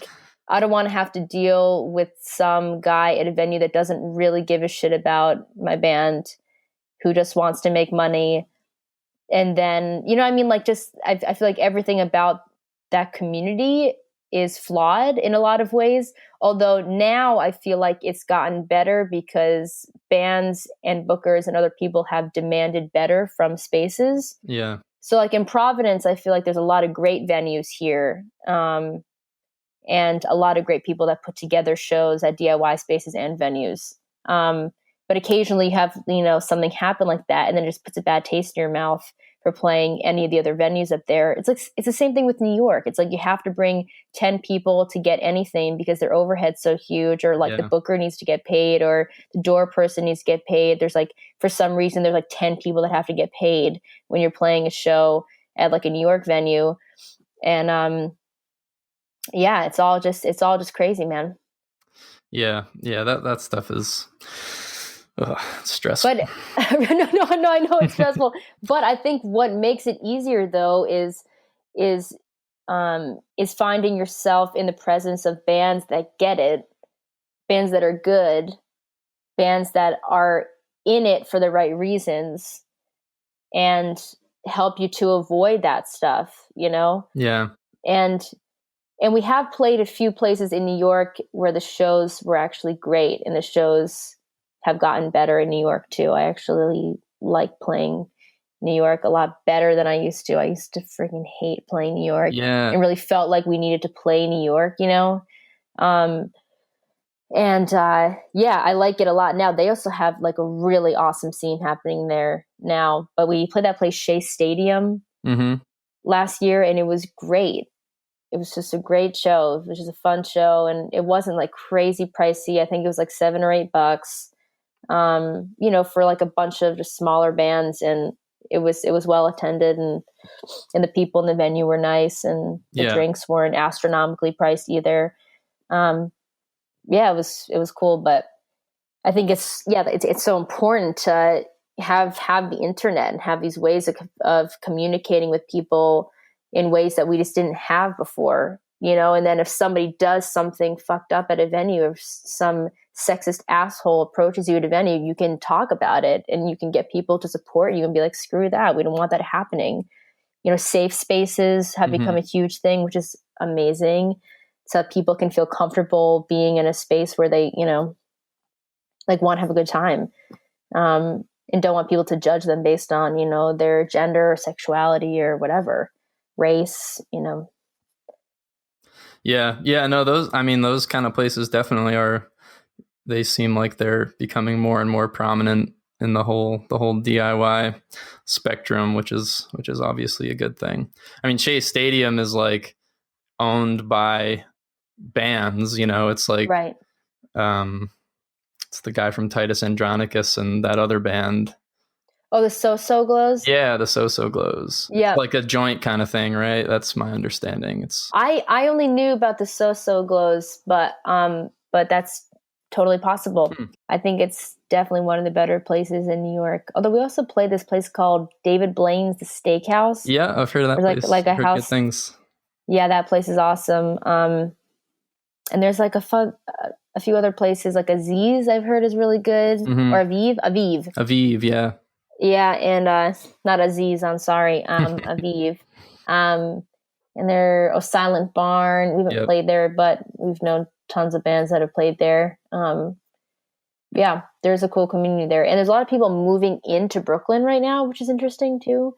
B: I don't want to have to deal with some guy at a venue that doesn't really give a shit about my band, who just wants to make money. And then, like, just, I feel like everything about that community is flawed in a lot of ways. Although now I feel like it's gotten better because bands and bookers and other people have demanded better from spaces.
A: Yeah.
B: So like in Providence, I feel like there's a lot of great venues here. And a lot of great people that put together shows at DIY spaces and venues. But occasionally you have, something happen like that, and then it just puts a bad taste in your mouth for playing any of the other venues up there. It's like, it's the same thing with New York. It's like you have to bring 10 people to get anything because their overhead's so huge, or like the booker needs to get paid, or the door person needs to get paid. There's like, for some reason, there's like 10 people that have to get paid when you're playing a show at like a New York venue. And, it's all just crazy, man.
A: Yeah. That stuff is stressful.
B: But no, I know it's stressful. But I think what makes it easier though is finding yourself in the presence of bands that get it, bands that are good, bands that are in it for the right reasons, and help you to avoid that stuff,
A: Yeah.
B: And we have played a few places in New York where the shows were actually great, and the shows have gotten better in New York too. I actually like playing New York a lot better than I used to. I used to freaking hate playing New York.
A: Yeah.
B: And really felt like we needed to play New York, you know? I like it a lot now. They also have like a really awesome scene happening there now. But we played that place, Shea Stadium, last year, and it was great. It was just a great show. It was just a fun show, and it wasn't like crazy pricey. I think it was like $7 or $8, you know, for like a bunch of just smaller bands, and it was well attended, and the people in the venue were nice, and the drinks weren't astronomically priced either. It was cool, but I think it's so important to have the internet and have these ways of communicating with people in ways that we just didn't have before, you know. And then if somebody does something fucked up at a venue, if some sexist asshole approaches you at a venue, you can talk about it and you can get people to support you and be like, screw that, we don't want that happening. You know, safe spaces have become a huge thing, which is amazing. So that people can feel comfortable being in a space where they, you know, like want to have a good time, and don't want people to judge them based on, you know, their gender or sexuality or whatever, race, you know.
A: Yeah. No, those kind of places definitely they seem like they're becoming more and more prominent in the whole DIY spectrum, which is obviously a good thing. I mean, Shea Stadium is like owned by bands, you know. It's like
B: right.
A: It's the guy from Titus Andronicus and that other band.
B: Oh, the So-So Glows?
A: Yeah, the So-So Glows.
B: Yeah,
A: like a joint kind of thing, right? That's my understanding. It's
B: I only knew about the So-So Glows, but that's totally possible. I think it's definitely one of the better places in New York. Although we also played this place called David Blaine's, the Steakhouse.
A: Yeah, I've heard of that place.
B: Like a
A: heard
B: house.
A: Good things.
B: Yeah, that place is awesome. And there's like a few other places, like Aziz, I've heard is really good, or Aviv,
A: yeah.
B: Yeah, and not Aziz, I'm sorry, Aviv. And they're Silent Barn. We haven't played there, but we've known tons of bands that have played there. Yeah, there's a cool community there, and there's a lot of people moving into Brooklyn right now, which is interesting too.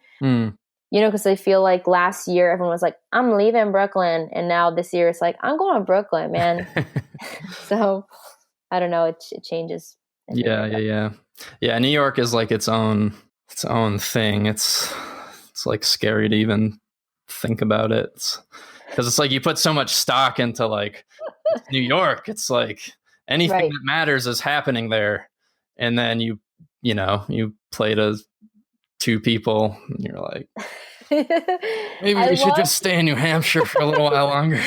B: You know, because I feel like last year everyone was like, I'm leaving Brooklyn. And now this year it's like, I'm going to Brooklyn, man. So I don't know. It changes.
A: Yeah. New York is like its own thing. It's like scary to even think about it. Because it's like you put so much stock into like New York. It's like anything that matters is happening there. And then you play to 2 people and you're like, maybe we should just stay in New Hampshire for a little while longer.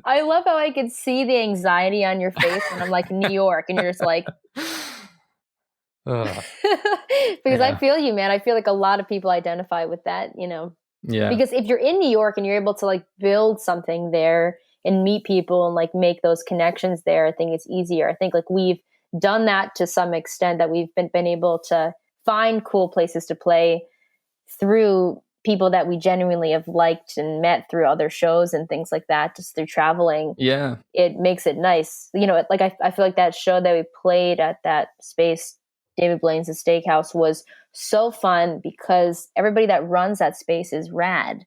B: I love how I could see the anxiety on your face when I'm like New York and you're just like, because I feel you, man. I feel like a lot of people identify with that, you know.
A: Yeah.
B: Because if you're in New York and you're able to like build something there and meet people and like make those connections there, I think it's easier. I think like we've done that to some extent, that we've been able to find cool places to play through people that we genuinely have liked and met through other shows and things like that, just through traveling.
A: Yeah.
B: It makes it nice. You know, like I feel like that show that we played at that space, David Blaine's The Steakhouse, was so fun because everybody that runs that space is rad.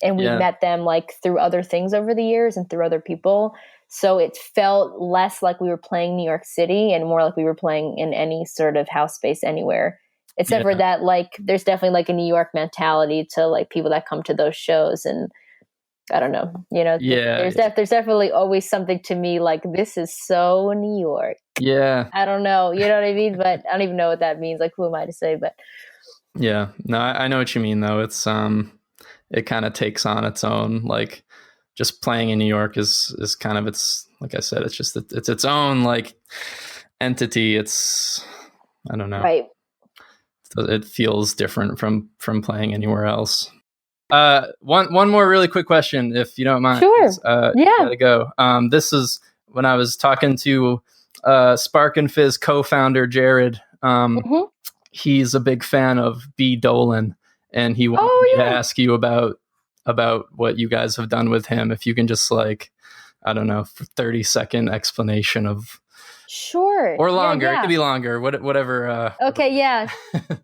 B: And we met them like through other things over the years and through other people. So it felt less like we were playing New York City and more like we were playing in any sort of house space anywhere. Except for that, like, there's definitely like a New York mentality to like people that come to those shows. And I don't know, you know, there's definitely always something to me like, this is so New York.
A: Yeah.
B: I don't know. You know what I mean? But I don't even know what that means. Like, who am I to say? But
A: yeah, no, I know what you mean though. It's, it kind of takes on its own, like just playing in New York is kind of, it's, like I said, it's just, it's its own like entity. It's, I don't know.
B: Right.
A: It feels different from playing anywhere else. One more really quick question, if you don't mind.
B: Sure.
A: Gotta go. This is when I was talking to Spark and Fizz co-founder Jared. He's a big fan of B. Dolan, and he wanted me to ask you about what you guys have done with him. If you can just like, I don't know, 30-second explanation of
B: Sure.
A: Or longer.
B: Yeah.
A: It could be longer. Whatever.
B: Okay. Yeah.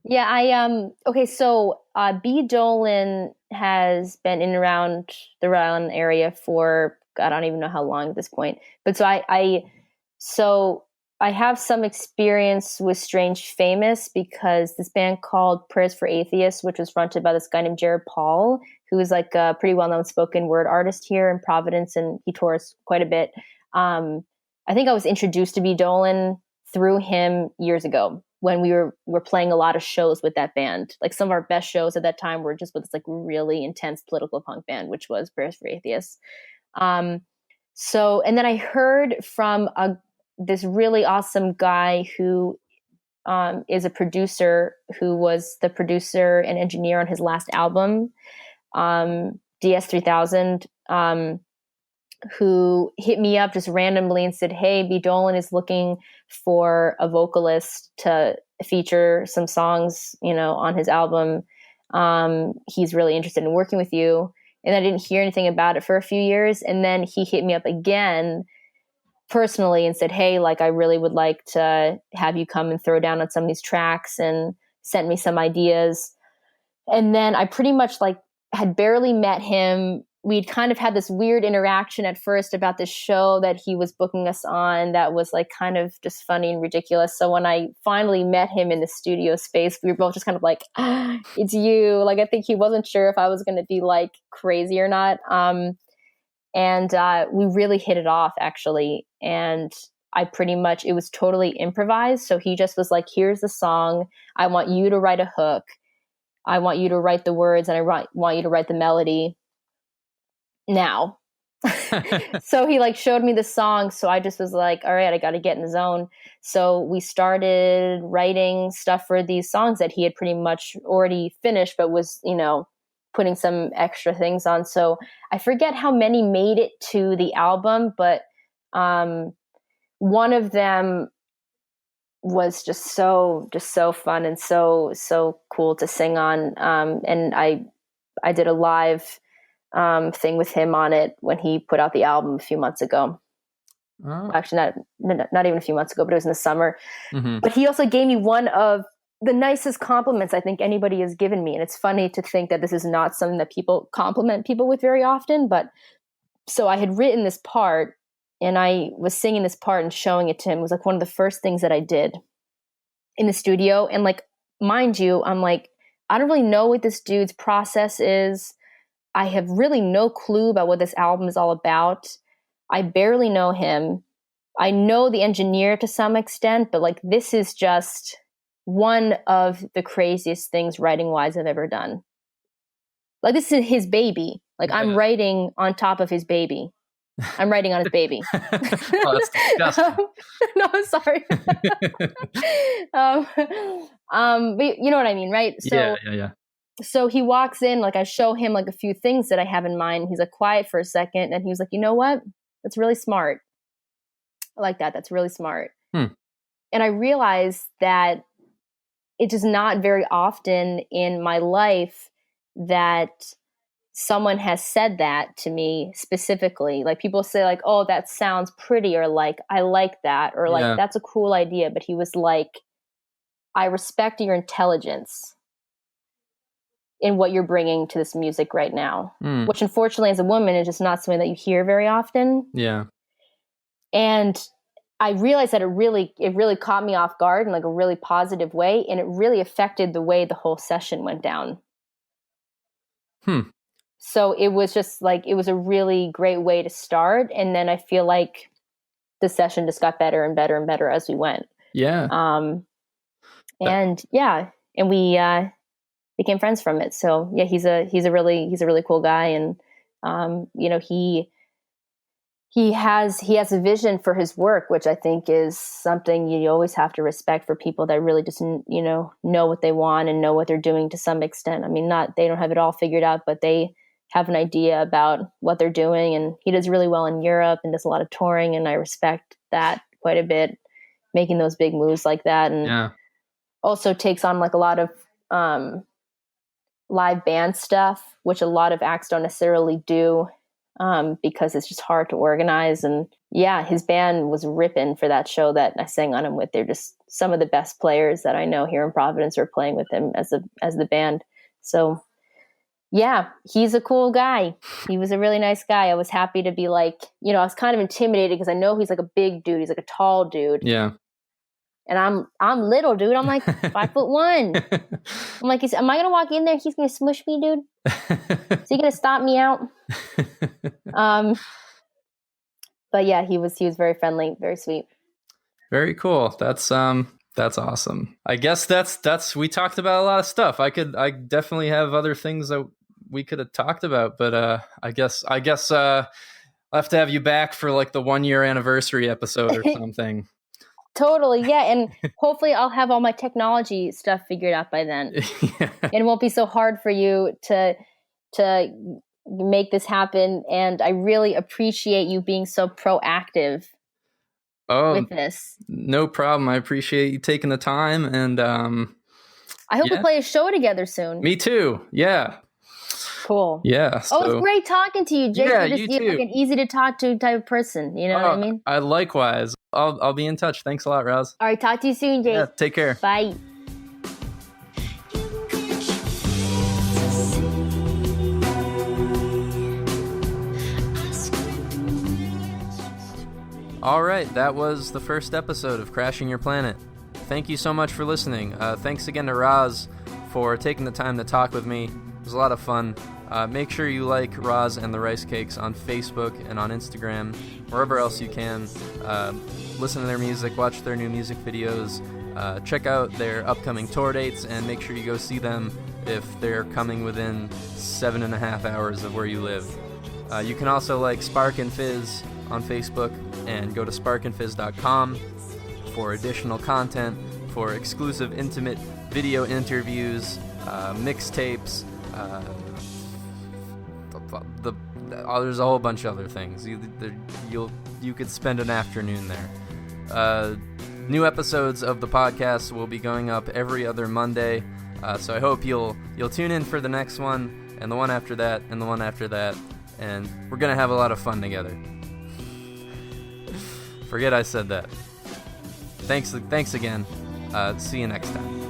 B: Yeah. Okay. So, B Dolan has been in and around the Rhode Island area for, I don't even know how long at this point. But so I have some experience with Strange Famous because this band called Prayers for Atheists, which was fronted by this guy named Jared Paul, who is like a pretty well-known spoken word artist here in Providence, and he tours quite a bit. I think I was introduced to B Dolan through him years ago when we were playing a lot of shows with that band. Like some of our best shows at that time were just with this like really intense political punk band, which was Prayers for Atheists. So, and then I heard from this really awesome guy who is a producer, who was the producer and engineer on his last album, DS3000, who hit me up just randomly and said, "Hey, B Dolan is looking for a vocalist to feature some songs, on his album. He's really interested in working with you." And I didn't hear anything about it for a few years. And then he hit me up again personally and said, "Hey, like I really would like to have you come and throw down on some of these tracks," and sent me some ideas. And then I pretty much like had barely met him. We'd kind of had this weird interaction at first about this show that he was booking us on that was like kind of just funny and ridiculous. So when I finally met him in the studio space, we were both just kind of like, it's you. Like, I think he wasn't sure if I was going to be like crazy or not. And we really hit it off actually. And it was totally improvised. So he just was like, "Here's the song. I want you to write a hook. I want you to write the words, and I want you to write the melody now." So he like showed me the song. So I just was like, all right, I got to get in the zone. So we started writing stuff for these songs that he had pretty much already finished, but was, putting some extra things on. So I forget how many made it to the album, but one of them was just so fun and so cool to sing on. And I did a live thing with him on it when he put out the album a few months ago. Oh. Actually, not even a few months ago, but it was in the summer. Mm-hmm. But he also gave me one of the nicest compliments I think anybody has given me. And it's funny to think that this is not something that people compliment people with very often. But so I had written this part and I was singing this part and showing it to him. It was like one of the first things that I did in the studio. And like, mind you, I'm like, I don't really know what this dude's process is. I have really no clue about what this album is all about. I barely know him. I know the engineer to some extent, but like this is just one of the craziest things writing wise I've ever done. Like this is his baby. Like I'm writing on top of his baby. I'm writing on his baby.
A: Oh, that's disgusting.
B: No, I'm sorry. But you know what I mean, right? So,
A: yeah.
B: So he walks in, like I show him like a few things that I have in mind. He's like quiet for a second, and he was like, "You know what? That's really smart. I like that. That's really smart." And I realized that it's just not very often in my life that someone has said that to me specifically. Like people say like, "Oh, that sounds pretty," or like, "I like that," or like, "That's a cool idea." But he was like, "I respect your intelligence in what you're bringing to this music right now," which unfortunately as a woman is just not something that you hear very often.
A: Yeah.
B: And I realized that it really caught me off guard in like a really positive way. And it really affected the way the whole session went down. So it was just like, it was a really great way to start. And then I feel like the session just got better and better and better as we went.
A: Yeah.
B: And we became friends from it. So yeah, he's a really cool guy. And, he has a vision for his work, which I think is something you always have to respect for people that really just, know what they want and know what they're doing to some extent. I mean, they don't have it all figured out, but they have an idea about what they're doing. And he does really well in Europe and does a lot of touring. And I respect that quite a bit, making those big moves like that. And also takes on like a lot of live band stuff, which a lot of acts don't necessarily do. because it's just hard to organize. And yeah, his band was ripping for that show that I sang on him with. They're just some of the best players that I know here in Providence are playing with him as the band. So yeah, he's a cool guy. He was a really nice guy. I was happy to be like, I was kind of intimidated because I know he's like a big dude. He's like a tall dude.
A: Yeah.
B: And I'm little, dude. I'm like 5'1". I'm like, am I gonna walk in there? He's gonna smush me, dude. Is he gonna stomp me out? But yeah, he was very friendly, very sweet.
A: Very cool. That's awesome. I guess that's we talked about a lot of stuff. I definitely have other things that we could have talked about, but I guess I'll have to have you back for like the 1 year anniversary episode or something.
B: Totally, yeah, and hopefully I'll have all my technology stuff figured out by then. Yeah. And it won't be so hard for you to make this happen. And I really appreciate you being so proactive with this.
A: No problem. I appreciate you taking the time, and
B: I hope we play a show together soon.
A: Me too. Yeah.
B: Cool.
A: Yeah. So,
B: it's great talking to you, Jake.
A: Yeah,
B: You're just like an easy to talk to type of person. You know what I mean?
A: I likewise. I'll be in touch. Thanks a lot, Roz.
B: All right. Talk to you soon, Jake.
A: Yeah. Take care.
B: Bye.
A: All right. That was the first episode of Crashing Your Planet. Thank you so much for listening. Thanks again to Roz for taking the time to talk with me. It was a lot of fun. Make sure you like Roz and the Rice Cakes on Facebook and on Instagram, wherever else you can. Listen to their music, watch their new music videos, check out their upcoming tour dates, and make sure you go see them if they're coming within 7.5 hours of where you live. You can also like Spark and Fizz on Facebook and go to sparkandfizz.com for additional content, for exclusive intimate video interviews, mixtapes, there's a whole bunch of other things. You could spend an afternoon there. New episodes of the podcast will be going up every other Monday, so I hope you'll tune in for the next one, and the one after that, and the one after that, and we're gonna have a lot of fun together. Forget I said that. Thanks again. See you next time.